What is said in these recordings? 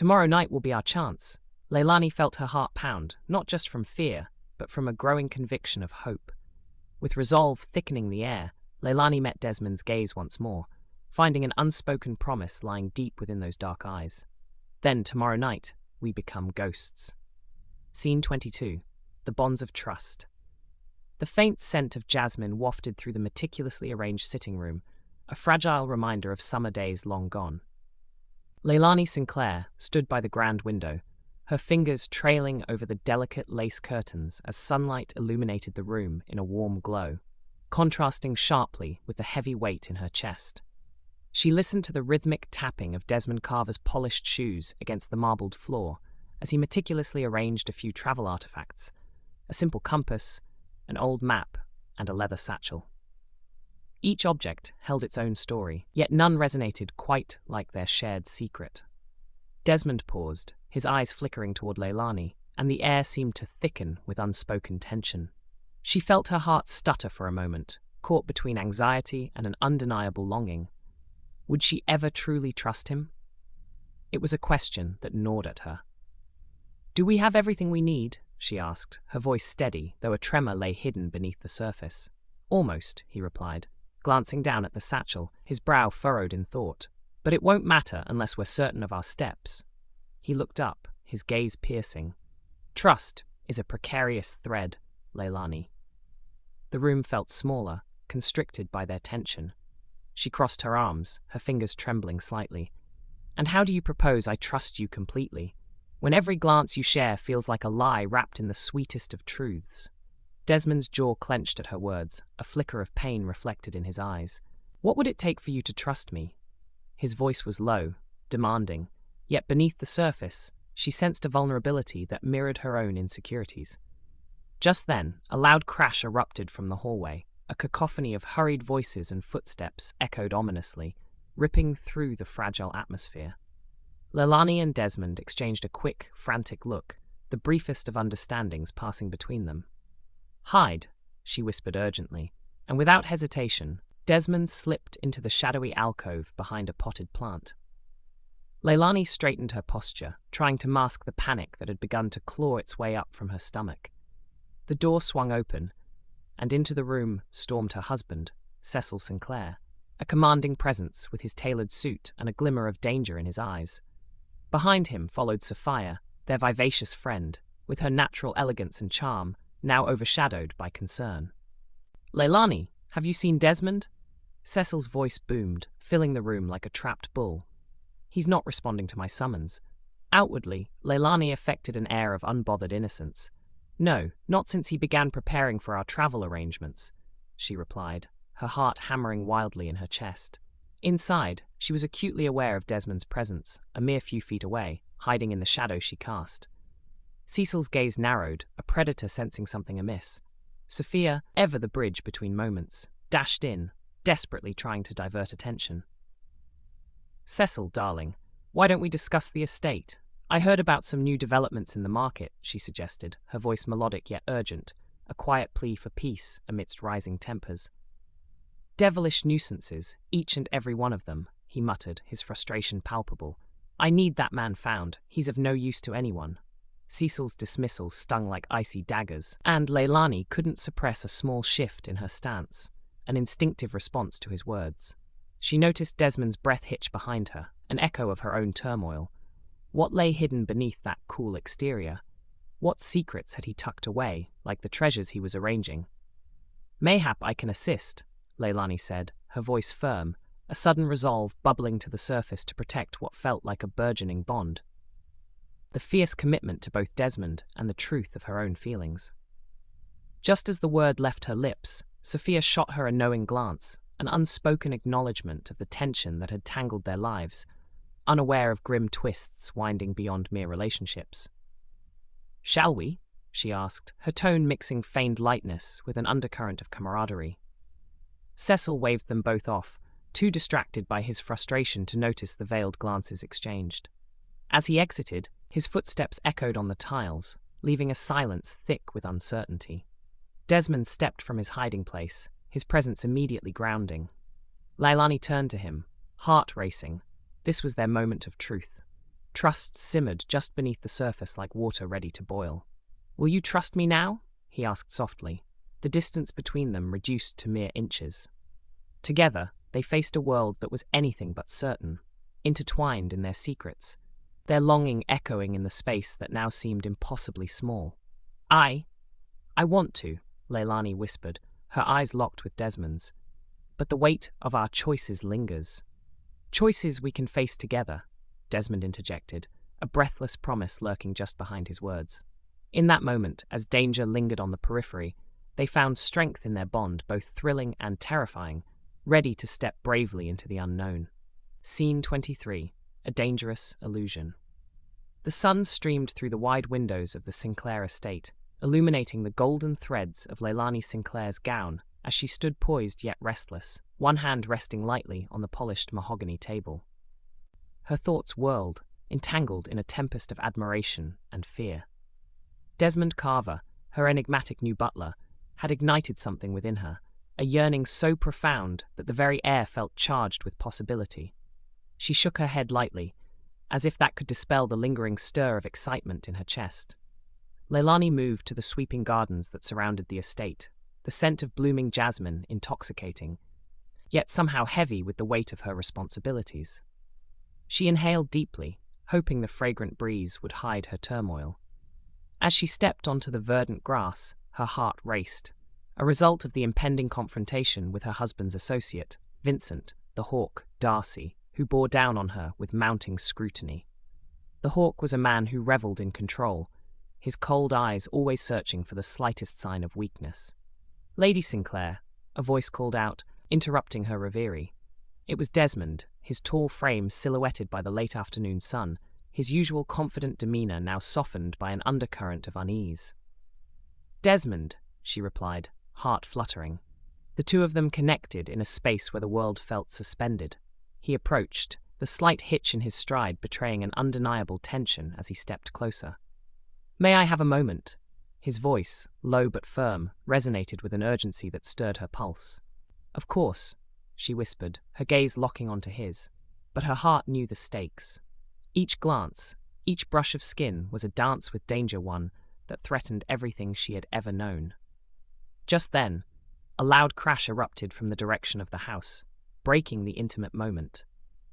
Tomorrow night will be our chance. Laelani felt her heart pound, not just from fear, but from a growing conviction of hope. With resolve thickening the air, Laelani met Desmond's gaze once more, finding an unspoken promise lying deep within those dark eyes. Then, tomorrow night, we become ghosts. Scene 22. The Bonds of Trust. The faint scent of jasmine wafted through the meticulously arranged sitting room, a fragile reminder of summer days long gone. Laelani Sinclair stood by the grand window, her fingers trailing over the delicate lace curtains as sunlight illuminated the room in a warm glow, contrasting sharply with the heavy weight in her chest. She listened to the rhythmic tapping of Desmond Carver's polished shoes against the marbled floor as he meticulously arranged a few travel artifacts, a simple compass, an old map, and a leather satchel. Each object held its own story, yet none resonated quite like their shared secret. Desmond paused, his eyes flickering toward Laelani, and the air seemed to thicken with unspoken tension. She felt her heart stutter for a moment, caught between anxiety and an undeniable longing. Would she ever truly trust him? It was a question that gnawed at her. "Do we have everything we need?" she asked, her voice steady, though a tremor lay hidden beneath the surface. "Almost," he replied, glancing down at the satchel, his brow furrowed in thought. "But it won't matter unless we're certain of our steps." He looked up, his gaze piercing. "Trust is a precarious thread, Laelani." The room felt smaller, constricted by their tension. She crossed her arms, her fingers trembling slightly. "And how do you propose I trust you completely, when every glance you share feels like a lie wrapped in the sweetest of truths?" Desmond's jaw clenched at her words, a flicker of pain reflected in his eyes. "What would it take for you to trust me?" His voice was low, demanding, yet beneath the surface, she sensed a vulnerability that mirrored her own insecurities. Just then, a loud crash erupted from the hallway. A cacophony of hurried voices and footsteps echoed ominously, ripping through the fragile atmosphere. Laelani and Desmond exchanged a quick, frantic look, the briefest of understandings passing between them. "Hide," she whispered urgently, and without hesitation, Desmond slipped into the shadowy alcove behind a potted plant. Laelani straightened her posture, trying to mask the panic that had begun to claw its way up from her stomach. The door swung open, and into the room stormed her husband, Cecil Sinclair, a commanding presence with his tailored suit and a glimmer of danger in his eyes. Behind him followed Sophia, their vivacious friend, with her natural elegance and charm, now overshadowed by concern. "Laelani, have you seen Desmond?" Cecil's voice boomed, filling the room like a trapped bull. "He's not responding to my summons." Outwardly, Laelani affected an air of unbothered innocence. "No, not since he began preparing for our travel arrangements," she replied, her heart hammering wildly in her chest. Inside, she was acutely aware of Desmond's presence, a mere few feet away, hiding in the shadow she cast. Cecil's gaze narrowed, a predator sensing something amiss. Sophia, ever the bridge between moments, dashed in, desperately trying to divert attention. "Cecil, darling, why don't we discuss the estate? I heard about some new developments in the market," she suggested, her voice melodic yet urgent, a quiet plea for peace amidst rising tempers. "Devilish nuisances, each and every one of them," he muttered, his frustration palpable. "I need that man found. He's of no use to anyone." Cecil's dismissal stung like icy daggers, and Laelani couldn't suppress a small shift in her stance, an instinctive response to his words. She noticed Desmond's breath hitch behind her, an echo of her own turmoil. What lay hidden beneath that cool exterior? What secrets had he tucked away, like the treasures he was arranging? "Mayhap I can assist," Laelani said, her voice firm, a sudden resolve bubbling to the surface to protect what felt like a burgeoning bond. The fierce commitment to both Desmond and the truth of her own feelings. Just as the word left her lips, Sophia shot her a knowing glance, an unspoken acknowledgement of the tension that had tangled their lives, unaware of grim twists winding beyond mere relationships. "Shall we?" she asked, her tone mixing feigned lightness with an undercurrent of camaraderie. Cecil waved them both off, too distracted by his frustration to notice the veiled glances exchanged. As he exited, his footsteps echoed on the tiles, leaving a silence thick with uncertainty. Desmond stepped from his hiding place, his presence immediately grounding. Laelani turned to him, heart racing. This was their moment of truth. Trust simmered just beneath the surface like water ready to boil. "Will you trust me now?" he asked softly. The distance between them reduced to mere inches. Together, they faced a world that was anything but certain, intertwined in their secrets, their longing echoing in the space that now seemed impossibly small. I want to," Laelani whispered, her eyes locked with Desmond's. "But the weight of our choices lingers." "Choices we can face together," Desmond interjected, a breathless promise lurking just behind his words. In that moment, as danger lingered on the periphery, they found strength in their bond, both thrilling and terrifying, ready to step bravely into the unknown. Scene 23. A dangerous illusion. The sun streamed through the wide windows of the Sinclair estate, illuminating the golden threads of Laelani Sinclair's gown as she stood poised yet restless, one hand resting lightly on the polished mahogany table. Her thoughts whirled, entangled in a tempest of admiration and fear. Desmond Carver, her enigmatic new butler, had ignited something within her, a yearning so profound that the very air felt charged with possibility. She shook her head lightly, as if that could dispel the lingering stir of excitement in her chest. Laelani moved to the sweeping gardens that surrounded the estate, the scent of blooming jasmine intoxicating, yet somehow heavy with the weight of her responsibilities. She inhaled deeply, hoping the fragrant breeze would hide her turmoil. As she stepped onto the verdant grass, her heart raced, a result of the impending confrontation with her husband's associate, Vincent, the hawk, Darcy, who bore down on her with mounting scrutiny. The hawk was a man who revelled in control, his cold eyes always searching for the slightest sign of weakness. "Lady Sinclair," a voice called out, interrupting her reverie. It was Desmond, his tall frame silhouetted by the late afternoon sun, his usual confident demeanour now softened by an undercurrent of unease. "Desmond," she replied, heart fluttering. The two of them connected in a space where the world felt suspended. He approached, the slight hitch in his stride betraying an undeniable tension as he stepped closer. "May I have a moment?" His voice, low but firm, resonated with an urgency that stirred her pulse. "Of course," she whispered, her gaze locking onto his, but her heart knew the stakes. Each glance, each brush of skin was a dance with danger, one that threatened everything she had ever known. Just then, a loud crash erupted from the direction of the house, breaking the intimate moment.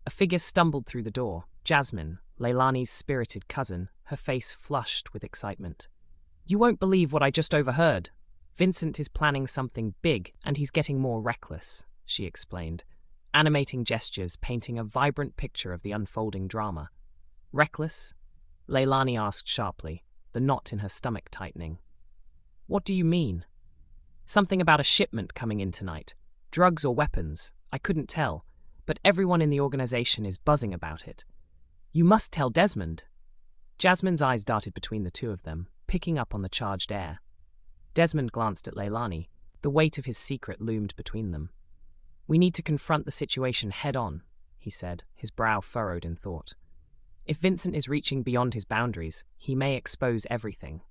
A figure stumbled through the door, Jasmine, Laelani's spirited cousin, her face flushed with excitement. "You won't believe what I just overheard. Vincent is planning something big, and he's getting more reckless," she explained, animating gestures painting a vibrant picture of the unfolding drama. "Reckless?" Laelani asked sharply, the knot in her stomach tightening. "What do you mean?" "Something about a shipment coming in tonight. Drugs or weapons, I couldn't tell, but everyone in the organization is buzzing about it. You must tell Desmond." Jasmine's eyes darted between the two of them, picking up on the charged air. Desmond glanced at Laelani. The weight of his secret loomed between them. "We need to confront the situation head-on," he said, his brow furrowed in thought. "If Vincent is reaching beyond his boundaries, he may expose everything."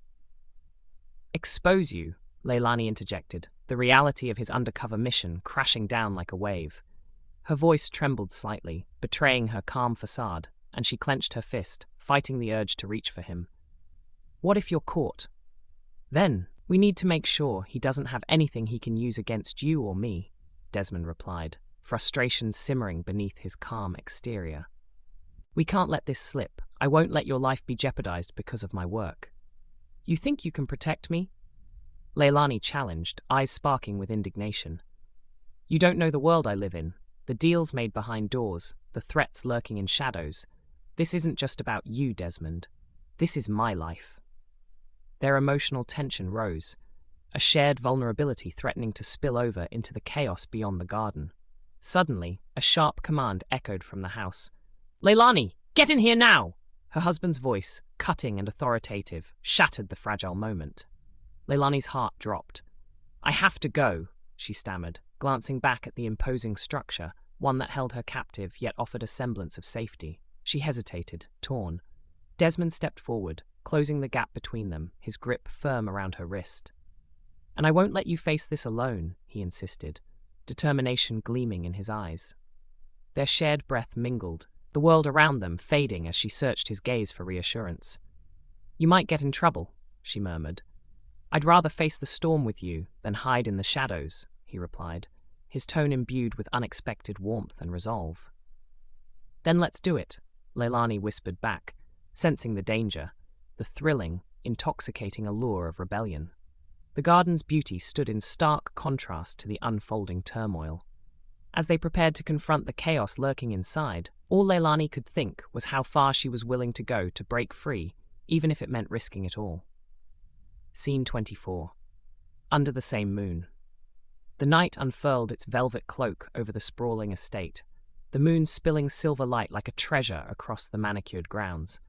"Expose you?" Laelani interjected, the reality of his undercover mission crashing down like a wave. Her voice trembled slightly, betraying her calm facade, and she clenched her fist, fighting the urge to reach for him. "What if you're caught? Then, we need to make sure he doesn't have anything he can use against you or me," Desmond replied, frustration simmering beneath his calm exterior. "We can't let this slip. I won't let your life be jeopardized because of my work." "You think you can protect me?" Laelani challenged, eyes sparking with indignation. "You don't know the world I live in, the deals made behind doors, the threats lurking in shadows. This isn't just about you, Desmond. This is my life." Their emotional tension rose, a shared vulnerability threatening to spill over into the chaos beyond the garden. Suddenly, a sharp command echoed from the house. "Laelani, get in here now!" Her husband's voice, cutting and authoritative, shattered the fragile moment. Laelani's heart dropped. "I have to go," she stammered, glancing back at the imposing structure, one that held her captive yet offered a semblance of safety. She hesitated, torn. Desmond stepped forward, closing the gap between them, his grip firm around her wrist. "And I won't let you face this alone," he insisted, determination gleaming in his eyes. Their shared breath mingled, the world around them fading as she searched his gaze for reassurance. "You might get in trouble," she murmured. "I'd rather face the storm with you than hide in the shadows," he replied, his tone imbued with unexpected warmth and resolve. "Then let's do it," Laelani whispered back, sensing the danger, the thrilling, intoxicating allure of rebellion. The garden's beauty stood in stark contrast to the unfolding turmoil. As they prepared to confront the chaos lurking inside, all Laelani could think was how far she was willing to go to break free, even if it meant risking it all. Scene 24. Under the same moon. The night unfurled its velvet cloak over the sprawling estate, the moon spilling silver light like a treasure across the manicured grounds.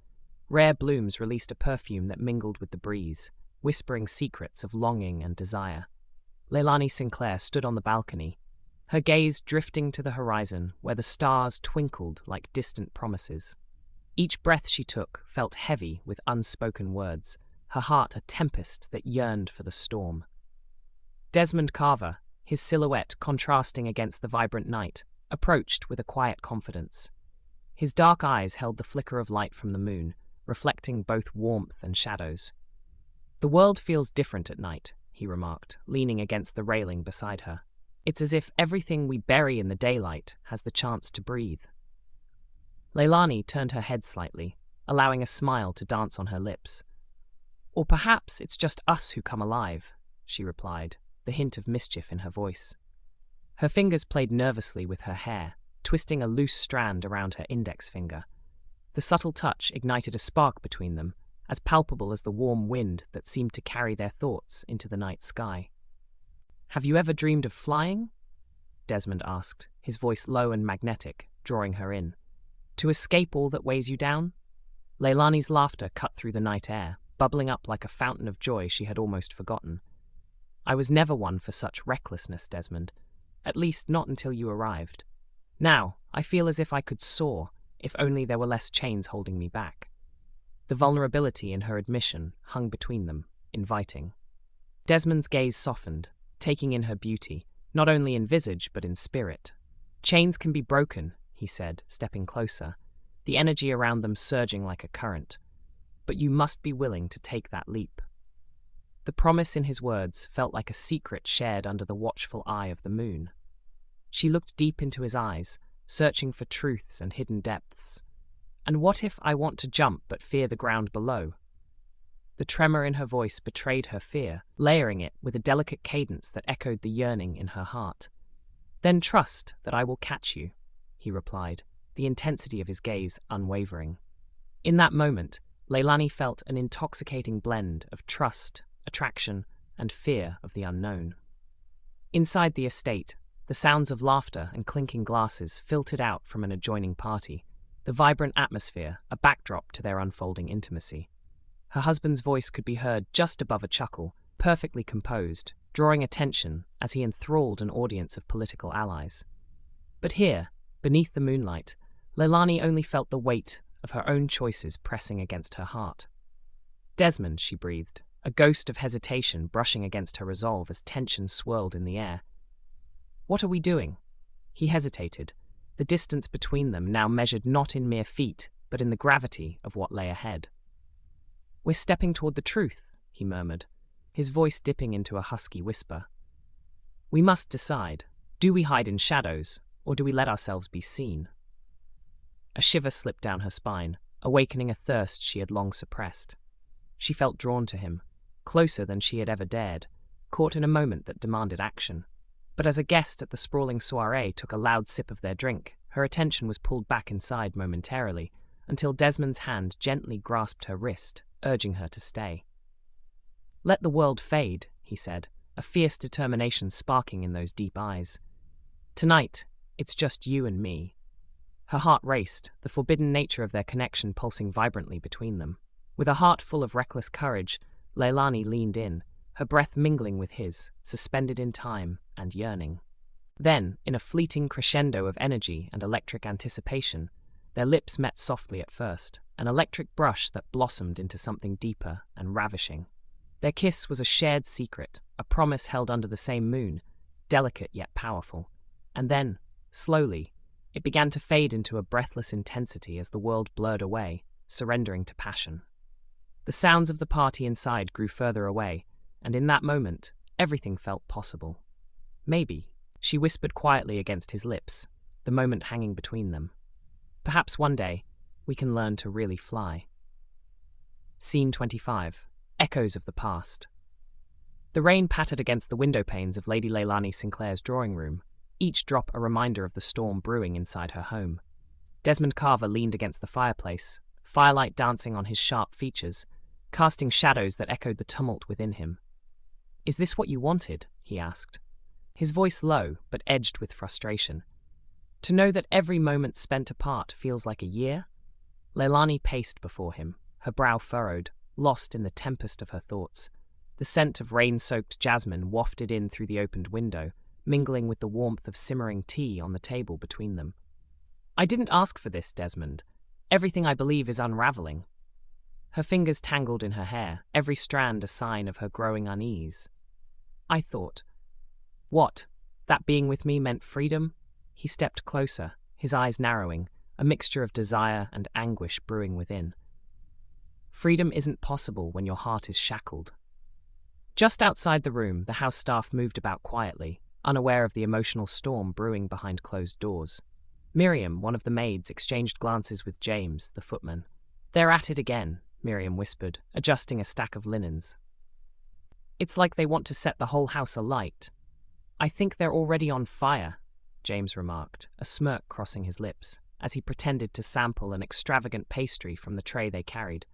Rare blooms released a perfume that mingled with the breeze, whispering secrets of longing and desire. Laelani Sinclair stood on the balcony, her gaze drifting to the horizon where the stars twinkled like distant promises. Each breath she took felt heavy with unspoken words, her heart a tempest that yearned for the storm. Desmond Carver, his silhouette contrasting against the vibrant night, approached with a quiet confidence. His dark eyes held the flicker of light from the moon, reflecting both warmth and shadows. "The world feels different at night," he remarked, leaning against the railing beside her. "It's as if everything we bury in the daylight has the chance to breathe." Laelani turned her head slightly, allowing a smile to dance on her lips. "Or perhaps it's just us who come alive," she replied, the hint of mischief in her voice. Her fingers played nervously with her hair, twisting a loose strand around her index finger. The subtle touch ignited a spark between them, as palpable as the warm wind that seemed to carry their thoughts into the night sky. "Have you ever dreamed of flying?" Desmond asked, his voice low and magnetic, drawing her in. "To escape all that weighs you down?" Laelani's laughter cut through the night air, bubbling up like a fountain of joy she had almost forgotten. "I was never one for such recklessness, Desmond. At least not until you arrived. Now, I feel as if I could soar, if only there were less chains holding me back." The vulnerability in her admission hung between them, inviting. Desmond's gaze softened, taking in her beauty, not only in visage but in spirit. "Chains can be broken," he said, stepping closer, the energy around them surging like a current. "But you must be willing to take that leap." The promise in his words felt like a secret shared under the watchful eye of the moon. She looked deep into his eyes, searching for truths and hidden depths. "And what if I want to jump but fear the ground below?" The tremor in her voice betrayed her fear, layering it with a delicate cadence that echoed the yearning in her heart. "Then trust that I will catch you," he replied, the intensity of his gaze unwavering. In that moment, Laelani felt an intoxicating blend of trust, attraction, and fear of the unknown. Inside the estate, the sounds of laughter and clinking glasses filtered out from an adjoining party, the vibrant atmosphere a backdrop to their unfolding intimacy. Her husband's voice could be heard just above a chuckle, perfectly composed, drawing attention as he enthralled an audience of political allies. But here, beneath the moonlight, Laelani only felt the weight of her own choices pressing against her heart. "Desmond," she breathed, a ghost of hesitation brushing against her resolve as tension swirled in the air. "What are we doing?" He hesitated, the distance between them now measured not in mere feet, but in the gravity of what lay ahead. "We're stepping toward the truth," he murmured, his voice dipping into a husky whisper. "We must decide. Do we hide in shadows, or do we let ourselves be seen?" A shiver slipped down her spine, awakening a thirst she had long suppressed. She felt drawn to him, closer than she had ever dared, caught in a moment that demanded action. But as a guest at the sprawling soiree took a loud sip of their drink, her attention was pulled back inside momentarily, until Desmond's hand gently grasped her wrist, urging her to stay. "Let the world fade," he said, a fierce determination sparking in those deep eyes. "Tonight, it's just you and me." Her heart raced, the forbidden nature of their connection pulsing vibrantly between them. With a heart full of reckless courage, Laelani leaned in, her breath mingling with his, suspended in time and yearning. Then, in a fleeting crescendo of energy and electric anticipation, their lips met softly at first, an electric brush that blossomed into something deeper and ravishing. Their kiss was a shared secret, a promise held under the same moon, delicate yet powerful. And then, slowly, It began to fade into a breathless intensity as the world blurred away, surrendering to passion. The sounds of the party inside grew further away, and in that moment, everything felt possible. Maybe, she whispered quietly against his lips, the moment hanging between them. Perhaps one day, we can learn to really fly. Scene 25. Echoes of the past. The rain pattered against the window panes of Lady Laelani Sinclair's drawing room, each drop a reminder of the storm brewing inside her home. Desmond Carver leaned against the fireplace, firelight dancing on his sharp features, casting shadows that echoed the tumult within him. "Is this what you wanted?" he asked, his voice low but edged with frustration. "To know that every moment spent apart feels like a year?" Laelani paced before him, her brow furrowed, lost in the tempest of her thoughts. The scent of rain-soaked jasmine wafted in through the opened window, mingling with the warmth of simmering tea on the table between them. "I didn't ask for this, Desmond. Everything I believe is unraveling." Her fingers tangled in her hair, every strand a sign of her growing unease. "I thought." "What? That being with me meant freedom?" He stepped closer, his eyes narrowing, a mixture of desire and anguish brewing within. "Freedom isn't possible when your heart is shackled." Just outside the room, the house staff moved about quietly, unaware of the emotional storm brewing behind closed doors. Miriam, one of the maids, exchanged glances with James, the footman. "They're at it again," Miriam whispered, adjusting a stack of linens. "It's like they want to set the whole house alight." "I think they're already on fire," James remarked, a smirk crossing his lips, as he pretended to sample an extravagant pastry from the tray they carried.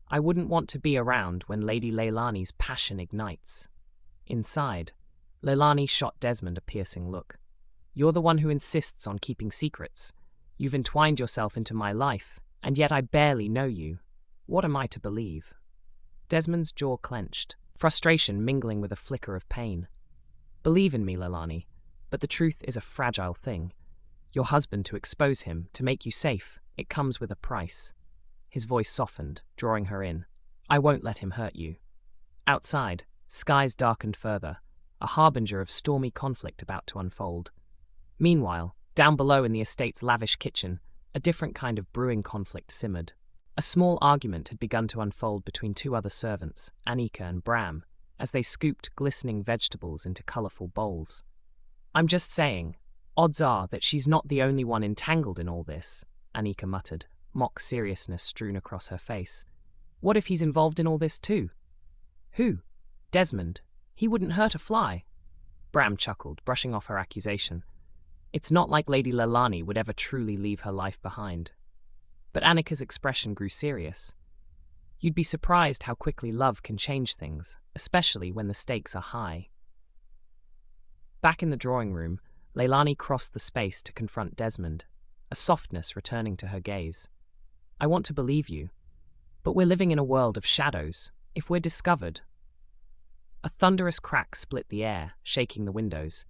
"I wouldn't want to be around when Lady Laelani's passion ignites." Inside, Laelani shot Desmond a piercing look. "You're the one who insists on keeping secrets. You've entwined yourself into my life, and yet I barely know you. What am I to believe?" Desmond's jaw clenched, frustration mingling with a flicker of pain. "Believe in me, Laelani, but the truth is a fragile thing. Your husband, to expose him, to make you safe, it comes with a price." His voice softened, drawing her in. "I won't let him hurt you." Outside, skies darkened further, a harbinger of stormy conflict about to unfold. Meanwhile, down below in the estate's lavish kitchen, a different kind of brewing conflict simmered. A small argument had begun to unfold between two other servants, Annika and Bram, as they scooped glistening vegetables into colourful bowls. "I'm just saying, odds are that she's not the only one entangled in all this," Annika muttered, mock seriousness strewn across her face. "What if he's involved in all this too?" "Who?" "Desmond. He wouldn't hurt a fly." Bram chuckled, brushing off her accusation. "It's not like Lady Laelani would ever truly leave her life behind." But Annika's expression grew serious. "You'd be surprised how quickly love can change things, especially when the stakes are high." Back in the drawing room, Laelani crossed the space to confront Desmond, a softness returning to her gaze. "I want to believe you, but we're living in a world of shadows. If we're discovered—" A thunderous crack split the air, shaking the windows.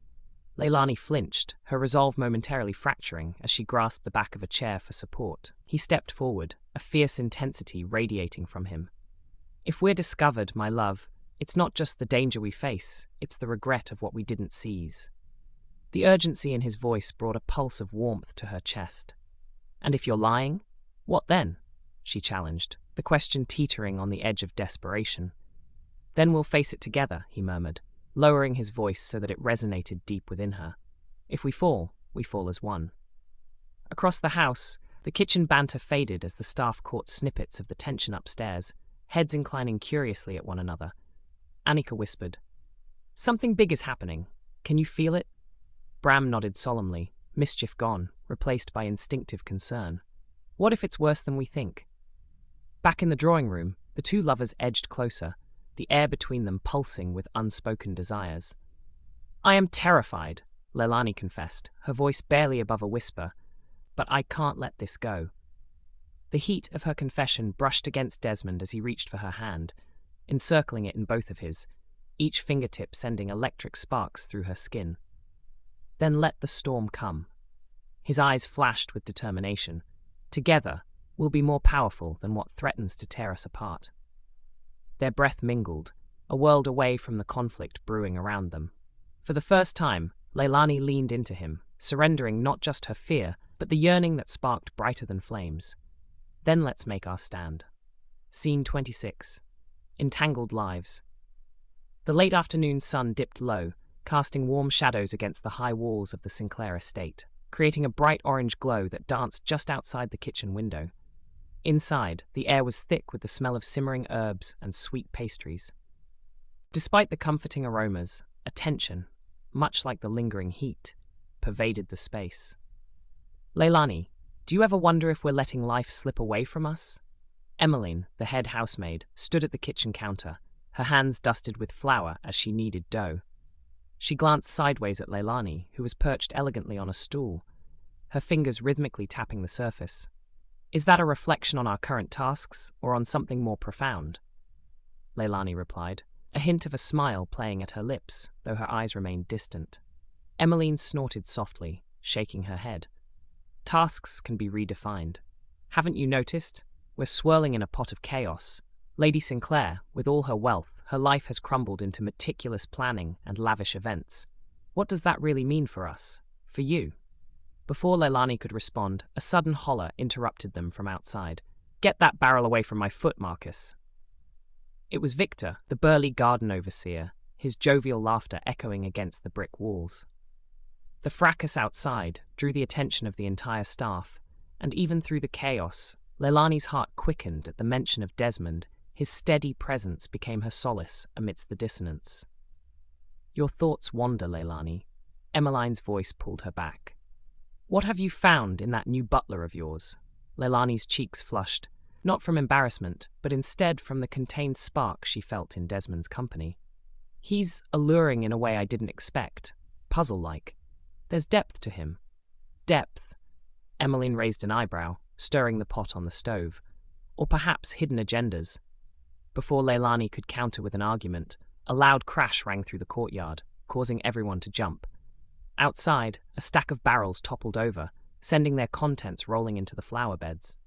Laelani flinched, her resolve momentarily fracturing as she grasped the back of a chair for support. He stepped forward, a fierce intensity radiating from him. "If we're discovered, my love, it's not just the danger we face, it's the regret of what we didn't seize." The urgency in his voice brought a pulse of warmth to her chest. "And if you're lying? What then?" she challenged, the question teetering on the edge of desperation. "Then we'll face it together," he murmured, lowering his voice so that it resonated deep within her. "If we fall as one." Across the house, the kitchen banter faded as the staff caught snippets of the tension upstairs, heads inclining curiously at one another. Annika whispered, "Something big is happening. Can you feel it?" Bram nodded solemnly, mischief gone, replaced by instinctive concern. "What if it's worse than we think?" Back in the drawing room, the two lovers edged closer, the air between them pulsing with unspoken desires. "I am terrified," Laelani confessed, her voice barely above a whisper, "but I can't let this go." The heat of her confession brushed against Desmond as he reached for her hand, encircling it in both of his, each fingertip sending electric sparks through her skin. "Then let the storm come." His eyes flashed with determination. "Together, we'll be more powerful than what threatens to tear us apart." Their breath mingled, a world away from the conflict brewing around them. For the first time, Laelani leaned into him, surrendering not just her fear, but the yearning that sparked brighter than flames. Then let's make our stand. Scene 26. Entangled Lives. The late afternoon sun dipped low, casting warm shadows against the high walls of the Sinclair estate, creating a bright orange glow that danced just outside the kitchen window. Inside, the air was thick with the smell of simmering herbs and sweet pastries. Despite the comforting aromas, a tension, much like the lingering heat, pervaded the space. Laelani, do you ever wonder if we're letting life slip away from us? Emmeline, the head housemaid, stood at the kitchen counter, her hands dusted with flour as she kneaded dough. She glanced sideways at Laelani, who was perched elegantly on a stool, her fingers rhythmically tapping the surface. Is that a reflection on our current tasks, or on something more profound? Laelani replied, a hint of a smile playing at her lips, though her eyes remained distant. Emmeline snorted softly, shaking her head. Tasks can be redefined. Haven't you noticed? We're swirling in a pot of chaos. Lady Sinclair, with all her wealth, her life has crumbled into meticulous planning and lavish events. What does that really mean for us? For you? Before Laelani could respond, a sudden holler interrupted them from outside. Get that barrel away from my foot, Marcus. It was Victor, the burly garden overseer, his jovial laughter echoing against the brick walls. The fracas outside drew the attention of the entire staff, and even through the chaos, Laelani's heart quickened at the mention of Desmond. His steady presence became her solace amidst the dissonance. Your thoughts wander, Laelani. Emmeline's voice pulled her back. What have you found in that new butler of yours? Laelani's cheeks flushed, not from embarrassment, but instead from the contained spark she felt in Desmond's company. He's alluring in a way I didn't expect, puzzle-like. There's depth to him. Depth. Emmeline raised an eyebrow, stirring the pot on the stove. Or perhaps hidden agendas. Before Laelani could counter with an argument, a loud crash rang through the courtyard, causing everyone to jump. Outside, a stack of barrels toppled over, sending their contents rolling into the flower beds.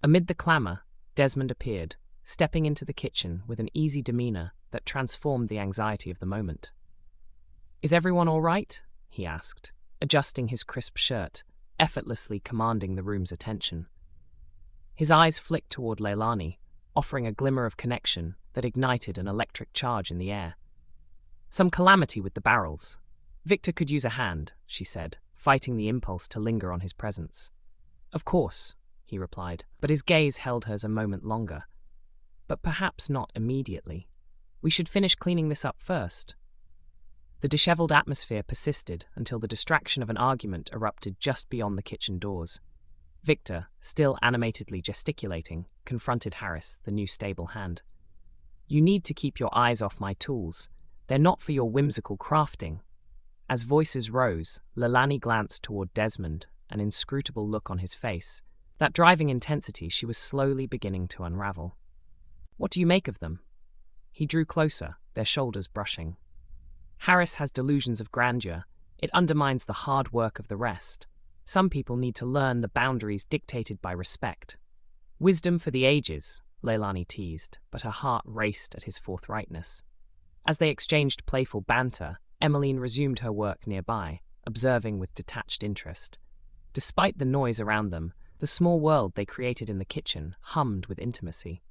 Amid the clamour, Desmond appeared, stepping into the kitchen with an easy demeanour that transformed the anxiety of the moment. Is everyone all right? He asked, adjusting his crisp shirt, effortlessly commanding the room's attention. His eyes flicked toward Laelani, offering a glimmer of connection that ignited an electric charge in the air. Some calamity with the barrels. Victor could use a hand, she said, fighting the impulse to linger on his presence. Of course, he replied, but his gaze held hers a moment longer. But perhaps not immediately. We should finish cleaning this up first. The dishevelled atmosphere persisted until the distraction of an argument erupted just beyond the kitchen doors. Victor, still animatedly gesticulating, confronted Harris, the new stable hand. You need to keep your eyes off my tools. They're not for your whimsical crafting. As voices rose, Laelani glanced toward Desmond, an inscrutable look on his face. That driving intensity she was slowly beginning to unravel. What do you make of them? He drew closer, their shoulders brushing. Harris has delusions of grandeur. It undermines the hard work of the rest. Some people need to learn the boundaries dictated by respect. Wisdom for the ages, Laelani teased, but her heart raced at his forthrightness. As they exchanged playful banter, Emmeline resumed her work nearby, observing with detached interest. Despite the noise around them, the small world they created in the kitchen hummed with intimacy.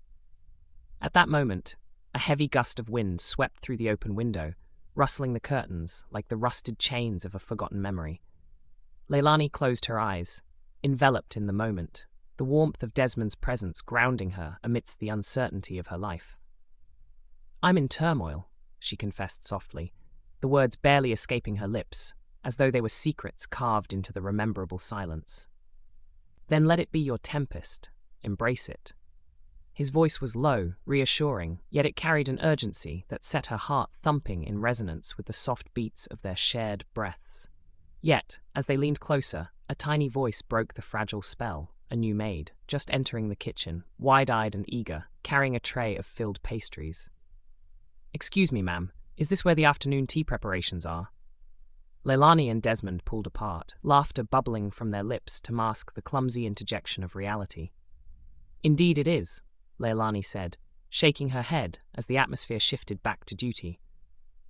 At that moment, a heavy gust of wind swept through the open window, rustling the curtains like the rusted chains of a forgotten memory. Laelani closed her eyes, enveloped in the moment, the warmth of Desmond's presence grounding her amidst the uncertainty of her life. I'm in turmoil, she confessed softly, the words barely escaping her lips, as though they were secrets carved into the rememberable silence. Then let it be your tempest. Embrace it. His voice was low, reassuring, yet it carried an urgency that set her heart thumping in resonance with the soft beats of their shared breaths. Yet, as they leaned closer, a tiny voice broke the fragile spell, a new maid, just entering the kitchen, wide-eyed and eager, carrying a tray of filled pastries. Excuse me, ma'am, is this where the afternoon tea preparations are? Laelani and Desmond pulled apart, laughter bubbling from their lips to mask the clumsy interjection of reality. Indeed it is, Laelani said, shaking her head as the atmosphere shifted back to duty.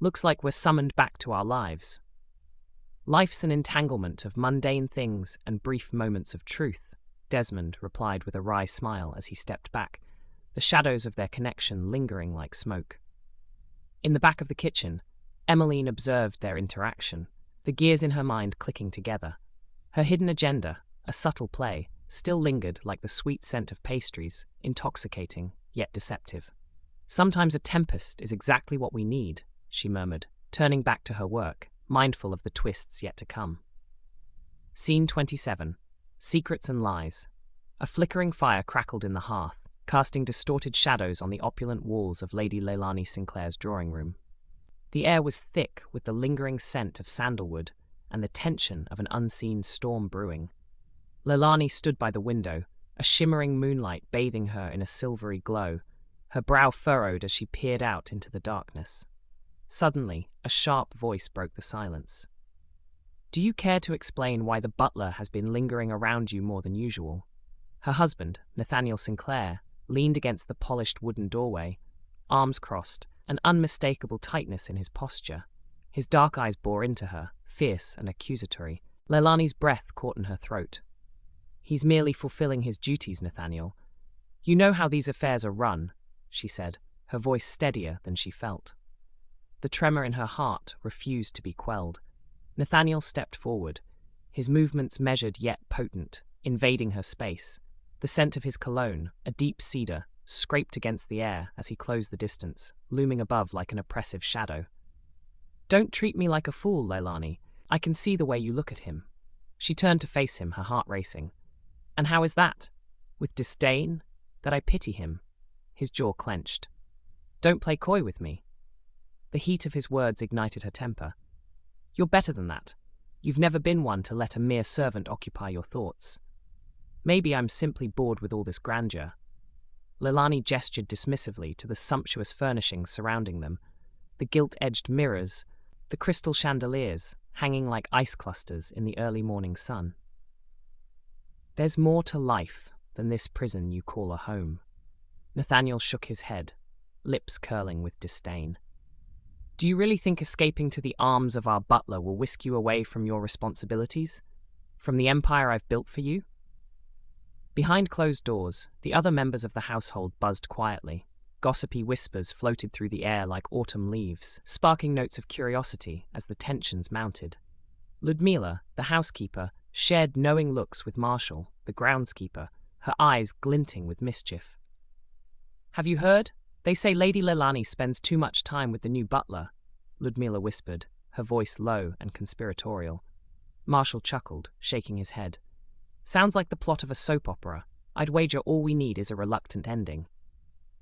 Looks like we're summoned back to our lives. Life's an entanglement of mundane things and brief moments of truth, Desmond replied with a wry smile as he stepped back, the shadows of their connection lingering like smoke. In the back of the kitchen, Emmeline observed their interaction, the gears in her mind clicking together. Her hidden agenda, a subtle play, still lingered like the sweet scent of pastries, intoxicating, yet deceptive. "Sometimes a tempest is exactly what we need," she murmured, turning back to her work, mindful of the twists yet to come. Scene 27. Secrets and Lies. A flickering fire crackled in the hearth, casting distorted shadows on the opulent walls of Lady Laelani Sinclair's drawing room. The air was thick with the lingering scent of sandalwood and the tension of an unseen storm brewing. Laelani stood by the window, a shimmering moonlight bathing her in a silvery glow, her brow furrowed as she peered out into the darkness. Suddenly, a sharp voice broke the silence. "Do you care to explain why the butler has been lingering around you more than usual?" Her husband, Nathaniel Sinclair, leaned against the polished wooden doorway, arms crossed, an unmistakable tightness in his posture. His dark eyes bore into her, fierce and accusatory. Laelani's breath caught in her throat. "He's merely fulfilling his duties, Nathaniel. You know how these affairs are run," she said, her voice steadier than she felt. The tremor in her heart refused to be quelled. Nathaniel stepped forward, his movements measured yet potent, invading her space. The scent of his cologne, a deep cedar, scraped against the air as he closed the distance, looming above like an oppressive shadow. "Don't treat me like a fool, Laelani. I can see the way you look at him." She turned to face him, her heart racing. "And how is that? With disdain? That I pity him?" His jaw clenched. "Don't play coy with me." The heat of his words ignited her temper. "You're better than that. You've never been one to let a mere servant occupy your thoughts. Maybe I'm simply bored with all this grandeur." Laelani gestured dismissively to the sumptuous furnishings surrounding them, the gilt-edged mirrors, the crystal chandeliers hanging like ice clusters in the early morning sun. "There's more to life than this prison you call a home." Nathaniel shook his head, lips curling with disdain. "Do you really think escaping to the arms of our butler will whisk you away from your responsibilities? From the empire I've built for you?" Behind closed doors, the other members of the household buzzed quietly. Gossipy whispers floated through the air like autumn leaves, sparking notes of curiosity as the tensions mounted. Ludmila, the housekeeper, shared knowing looks with Marshall, the groundskeeper, her eyes glinting with mischief. "Have you heard? They say Lady Laelani spends too much time with the new butler," Ludmila whispered, her voice low and conspiratorial. Marshall chuckled, shaking his head. "Sounds like the plot of a soap opera. I'd wager all we need is a reluctant ending."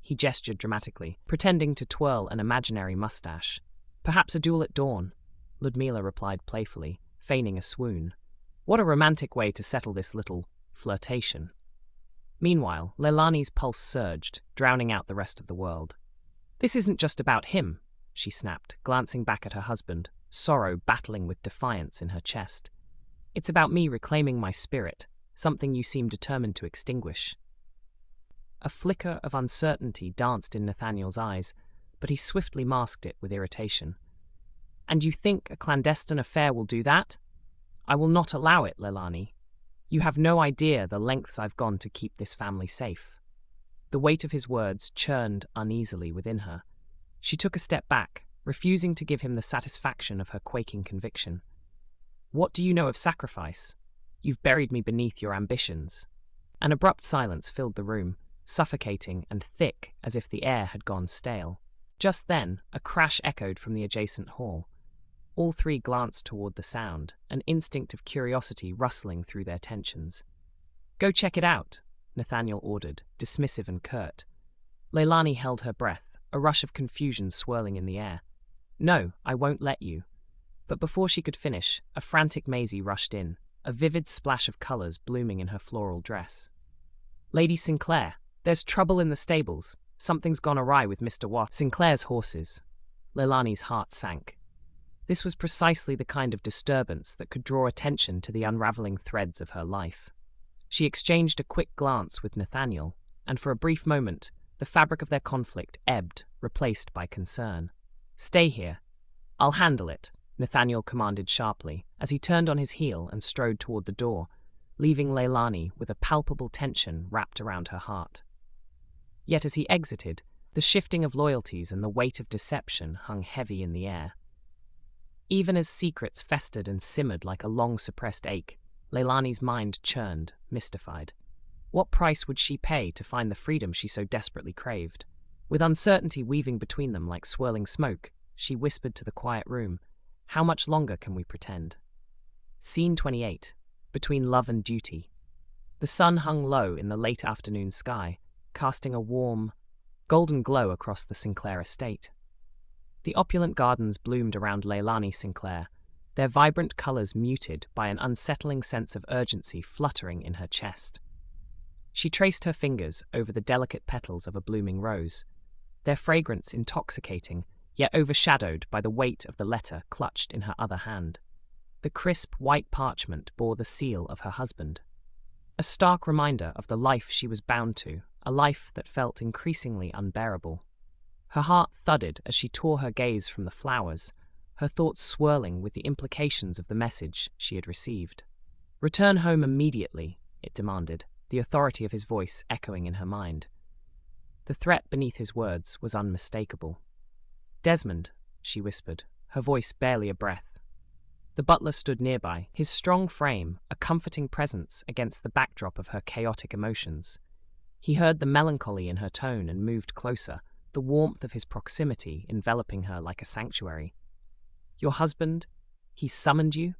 He gestured dramatically, pretending to twirl an imaginary mustache. "Perhaps a duel at dawn," Ludmila replied playfully, feigning a swoon. What a romantic way to settle this little flirtation. Meanwhile, Laelani's pulse surged, drowning out the rest of the world. "This isn't just about him," she snapped, glancing back at her husband, sorrow battling with defiance in her chest. "It's about me reclaiming my spirit, something you seem determined to extinguish." A flicker of uncertainty danced in Nathaniel's eyes, but he swiftly masked it with irritation. "And you think a clandestine affair will do that? I will not allow it, Laelani. You have no idea the lengths I've gone to keep this family safe." The weight of his words churned uneasily within her. She took a step back, refusing to give him the satisfaction of her quaking conviction. "What do you know of sacrifice? You've buried me beneath your ambitions." An abrupt silence filled the room, suffocating and thick as if the air had gone stale. Just then, a crash echoed from the adjacent hall. All three glanced toward the sound, an instinct of curiosity rustling through their tensions. "Go check it out," Nathaniel ordered, dismissive and curt. Laelani held her breath, a rush of confusion swirling in the air. "No, I won't let you." But before she could finish, a frantic Maisie rushed in, a vivid splash of colours blooming in her floral dress. "Lady Sinclair, there's trouble in the stables. Something's gone awry with Mr. Watt, Sinclair's horses." Laelani's heart sank. This was precisely the kind of disturbance that could draw attention to the unravelling threads of her life. She exchanged a quick glance with Nathaniel, and for a brief moment, the fabric of their conflict ebbed, replaced by concern. "Stay here. I'll handle it," Nathaniel commanded sharply, as he turned on his heel and strode toward the door, leaving Laelani with a palpable tension wrapped around her heart. Yet as he exited, the shifting of loyalties and the weight of deception hung heavy in the air. Even as secrets festered and simmered like a long-suppressed ache, Laelani's mind churned, mystified. What price would she pay to find the freedom she so desperately craved? With uncertainty weaving between them like swirling smoke, she whispered to the quiet room, "How much longer can we pretend?" Scene 28. Between Love and Duty. The sun hung low in the late afternoon sky, casting a warm, golden glow across the Sinclair estate. The opulent gardens bloomed around Laelani Sinclair, their vibrant colours muted by an unsettling sense of urgency fluttering in her chest. She traced her fingers over the delicate petals of a blooming rose, their fragrance intoxicating, yet overshadowed by the weight of the letter clutched in her other hand. The crisp white parchment bore the seal of her husband. A stark reminder of the life she was bound to, a life that felt increasingly unbearable. Her heart thudded as she tore her gaze from the flowers, her thoughts swirling with the implications of the message she had received. "Return home immediately," it demanded, the authority of his voice echoing in her mind. The threat beneath his words was unmistakable. "Desmond," she whispered, her voice barely a breath. The butler stood nearby, his strong frame a comforting presence against the backdrop of her chaotic emotions. He heard the melancholy in her tone and moved closer, the warmth of his proximity enveloping her like a sanctuary. "Your husband? He's summoned you?"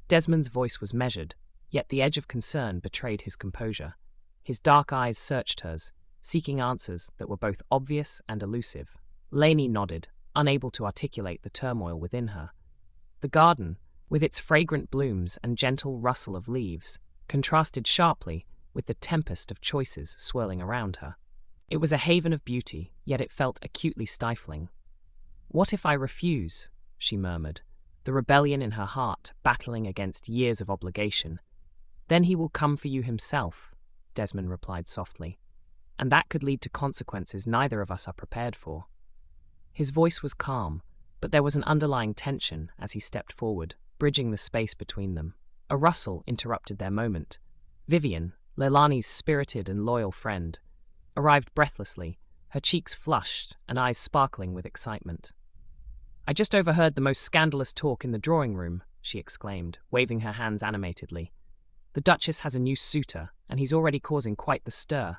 Desmond's voice was measured, yet the edge of concern betrayed his composure. His dark eyes searched hers, seeking answers that were both obvious and elusive. Lainey nodded, unable to articulate the turmoil within her. The garden, with its fragrant blooms and gentle rustle of leaves, contrasted sharply with the tempest of choices swirling around her. It was a haven of beauty, yet it felt acutely stifling. "What if I refuse?" she murmured, the rebellion in her heart battling against years of obligation. "Then he will come for you himself," Desmond replied softly, "and that could lead to consequences neither of us are prepared for." His voice was calm, but there was an underlying tension as he stepped forward, bridging the space between them. A rustle interrupted their moment. Vivian, Laelani's spirited and loyal friend, arrived breathlessly, her cheeks flushed and eyes sparkling with excitement. "I just overheard the most scandalous talk in the drawing room," she exclaimed, waving her hands animatedly. "The Duchess has a new suitor, and he's already causing quite the stir."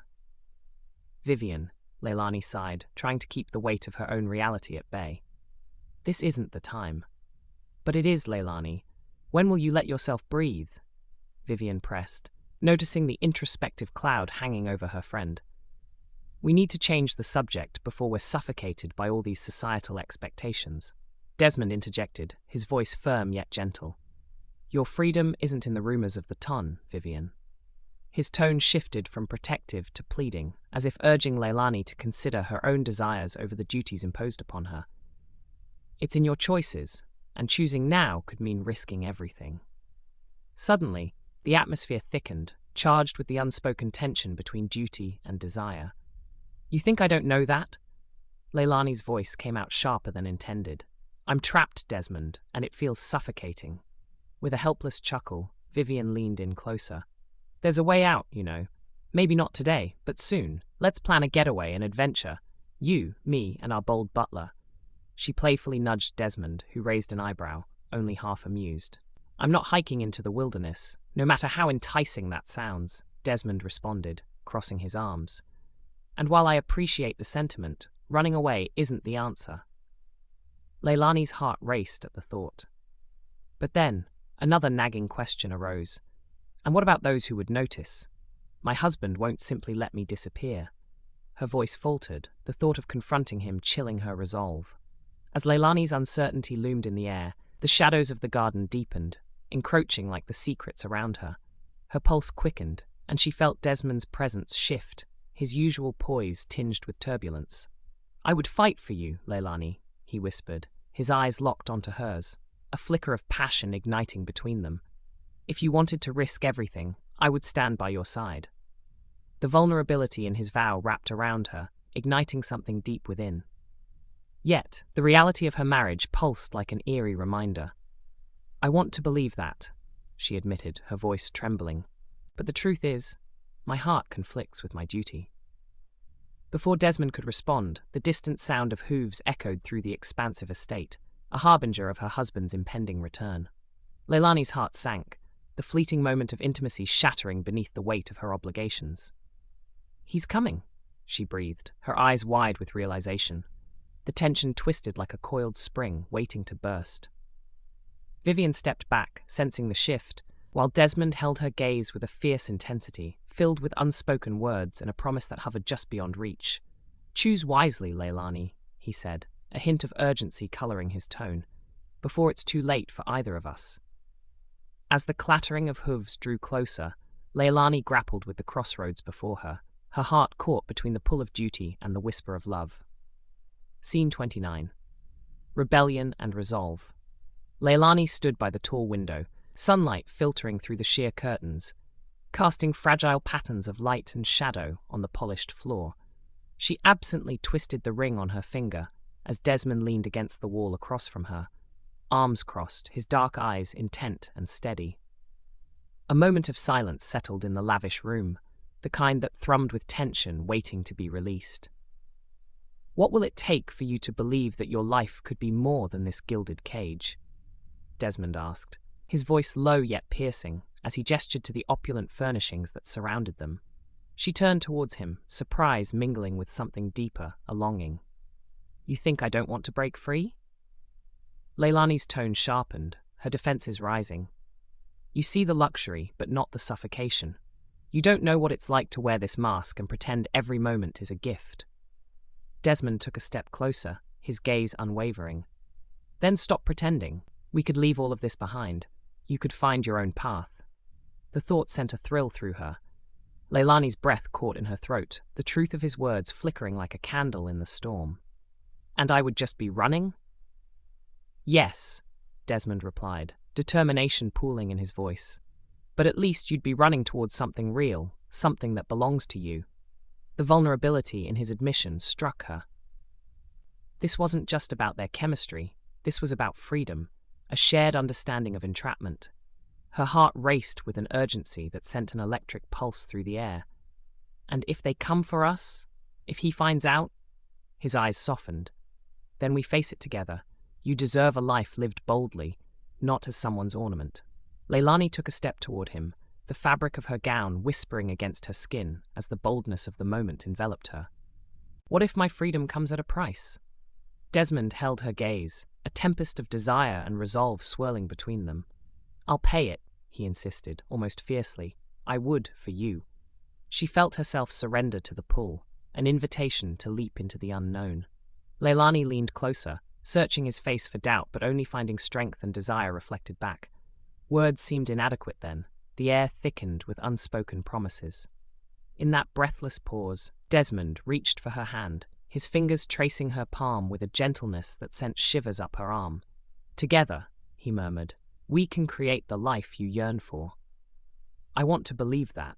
"Vivian," Laelani sighed, trying to keep the weight of her own reality at bay. "This isn't the time." "But it is, Laelani. When will you let yourself breathe?" Vivian pressed, noticing the introspective cloud hanging over her friend. "We need to change the subject before we're suffocated by all these societal expectations." Desmond interjected, his voice firm yet gentle. "Your freedom isn't in the rumours of the ton, Vivian." His tone shifted from protective to pleading, as if urging Laelani to consider her own desires over the duties imposed upon her. "It's in your choices, and choosing now could mean risking everything." Suddenly, the atmosphere thickened, charged with the unspoken tension between duty and desire. "You think I don't know that?" Laelani's voice came out sharper than intended. "I'm trapped, Desmond, and it feels suffocating." With a helpless chuckle, Vivian leaned in closer. "There's a way out, you know. Maybe not today, but soon. Let's plan a getaway, an adventure. You, me, and our bold butler." She playfully nudged Desmond, who raised an eyebrow, only half amused. "I'm not hiking into the wilderness, no matter how enticing that sounds," Desmond responded, crossing his arms. "And while I appreciate the sentiment, running away isn't the answer." Laelani's heart raced at the thought. But then, another nagging question arose. "And what about those who would notice? My husband won't simply let me disappear." Her voice faltered, the thought of confronting him chilling her resolve. As Laelani's uncertainty loomed in the air, the shadows of the garden deepened, encroaching like the secrets around her. Her pulse quickened, and she felt Desmond's presence shift, his usual poise tinged with turbulence. "I would fight for you, Laelani," he whispered, his eyes locked onto hers, a flicker of passion igniting between them. "If you wanted to risk everything, I would stand by your side." The vulnerability in his vow wrapped around her, igniting something deep within. Yet, the reality of her marriage pulsed like an eerie reminder. "I want to believe that," she admitted, her voice trembling. "But the truth is, my heart conflicts with my duty." Before Desmond could respond, the distant sound of hooves echoed through the expansive estate, a harbinger of her husband's impending return. Laelani's heart sank, the fleeting moment of intimacy shattering beneath the weight of her obligations. "He's coming," she breathed, her eyes wide with realization. The tension twisted like a coiled spring, waiting to burst. Vivian stepped back, sensing the shift, while Desmond held her gaze with a fierce intensity, filled with unspoken words and a promise that hovered just beyond reach. "Choose wisely, Laelani," he said, a hint of urgency coloring his tone, "before it's too late for either of us." As the clattering of hooves drew closer, Laelani grappled with the crossroads before her, her heart caught between the pull of duty and the whisper of love. Scene 29. Rebellion and Resolve. Laelani stood by the tall window, sunlight filtering through the sheer curtains, casting fragile patterns of light and shadow on the polished floor. She absently twisted the ring on her finger as Desmond leaned against the wall across from her, arms crossed, his dark eyes intent and steady. A moment of silence settled in the lavish room, the kind that thrummed with tension waiting to be released. "What will it take for you to believe that your life could be more than this gilded cage?" Desmond asked, his voice low yet piercing, as he gestured to the opulent furnishings that surrounded them. She turned towards him, surprise mingling with something deeper, a longing. "You think I don't want to break free?" Laelani's tone sharpened, her defenses rising. "You see the luxury, but not the suffocation. You don't know what it's like to wear this mask and pretend every moment is a gift." Desmond took a step closer, his gaze unwavering. "Then stop pretending. We could leave all of this behind. You could find your own path." The thought sent a thrill through her. Laelani's breath caught in her throat, the truth of his words flickering like a candle in the storm. "And I would just be running?" "Yes," Desmond replied, determination pooling in his voice. "But at least you'd be running towards something real, something that belongs to you." The vulnerability in his admission struck her. This wasn't just about their chemistry, this was about freedom, a shared understanding of entrapment. Her heart raced with an urgency that sent an electric pulse through the air. "And if they come for us? If he finds out?" His eyes softened. "Then we face it together. You deserve a life lived boldly, not as someone's ornament." Laelani took a step toward him, the fabric of her gown whispering against her skin as the boldness of the moment enveloped her. "What if my freedom comes at a price?" Desmond held her gaze, a tempest of desire and resolve swirling between them. "I'll pay it," he insisted, almost fiercely. "I would for you." She felt herself surrender to the pull, an invitation to leap into the unknown. Laelani leaned closer, searching his face for doubt but only finding strength and desire reflected back. Words seemed inadequate then. The air thickened with unspoken promises. In that breathless pause, Desmond reached for her hand, his fingers tracing her palm with a gentleness that sent shivers up her arm. "Together," he murmured, "we can create the life you yearn for." "I want to believe that."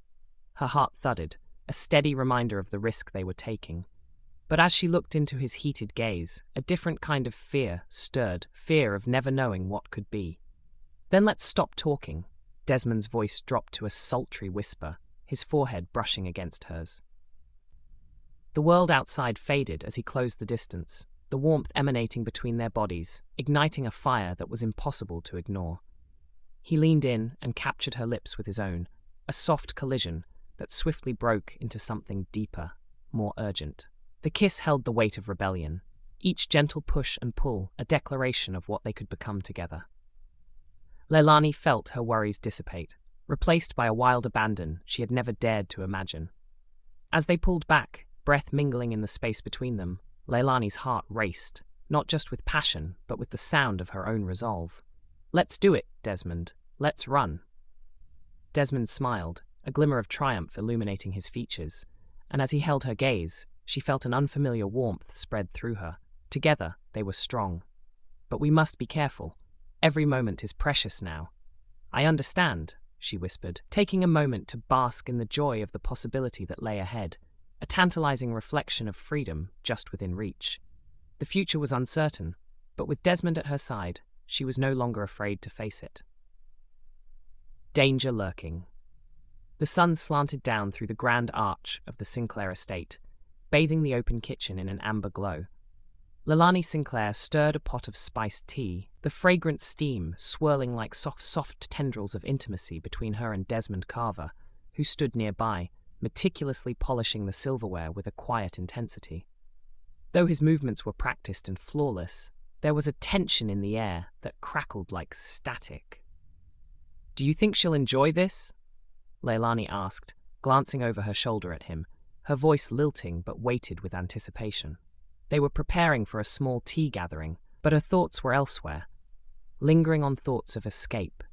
Her heart thudded, a steady reminder of the risk they were taking. But as she looked into his heated gaze, a different kind of fear stirred, fear of never knowing what could be. "Then let's stop talking." Desmond's voice dropped to a sultry whisper, his forehead brushing against hers. The world outside faded as he closed the distance, the warmth emanating between their bodies, igniting a fire that was impossible to ignore. He leaned in and captured her lips with his own, a soft collision that swiftly broke into something deeper, more urgent. The kiss held the weight of rebellion, each gentle push and pull a declaration of what they could become together. Laelani felt her worries dissipate, replaced by a wild abandon she had never dared to imagine. As they pulled back, breath mingling in the space between them, Laelani's heart raced, not just with passion, but with the sound of her own resolve. "Let's do it, Desmond. Let's run." Desmond smiled, a glimmer of triumph illuminating his features, and as he held her gaze, she felt an unfamiliar warmth spread through her. Together, they were strong. "But we must be careful. Every moment is precious now." "I understand," she whispered, taking a moment to bask in the joy of the possibility that lay ahead, a tantalizing reflection of freedom just within reach. The future was uncertain, but with Desmond at her side, she was no longer afraid to face it. Danger lurking. The sun slanted down through the grand arch of the Sinclair estate, bathing the open kitchen in an amber glow. Laelani Sinclair stirred a pot of spiced tea, the fragrant steam swirling like soft tendrils of intimacy between her and Desmond Carver, who stood nearby, meticulously polishing the silverware with a quiet intensity. Though his movements were practiced and flawless, there was a tension in the air that crackled like static. "Do you think she'll enjoy this?" Laelani asked, glancing over her shoulder at him, her voice lilting but weighted with anticipation. They were preparing for a small tea gathering, but her thoughts were elsewhere, lingering on thoughts of escape.